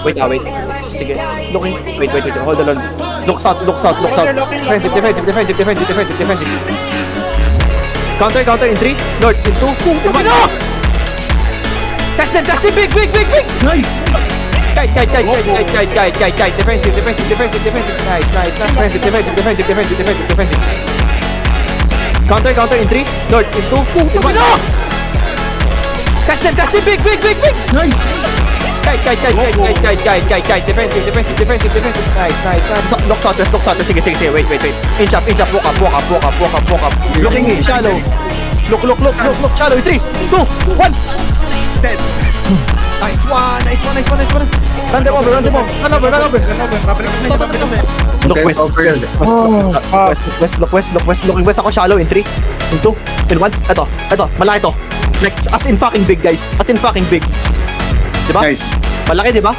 Wait, wait. Sige. Looking. Wait. Hold on. Look south. Defensive. Counter in 3. North in 2. In 1. Catch them. Big. Nice! Kite. Defensive. Nice. Defensive. Counter in 3. North in 2. In 1. Catch them. Big. Nice! Kite. Defensive. Nice. Look southwest. Sige. Wait. Inch up. Walk up. Looking in. Shallow. Look. Shallow in 3, 2, 1. Dead! Nice one. Run them over. Run over. Look west. Look west. Looking west ako. Shallow in 3, in 2, in 1. Ito. Malaki to. Like, as in fucking big, guys. Diba? Nice! Malaki, diba?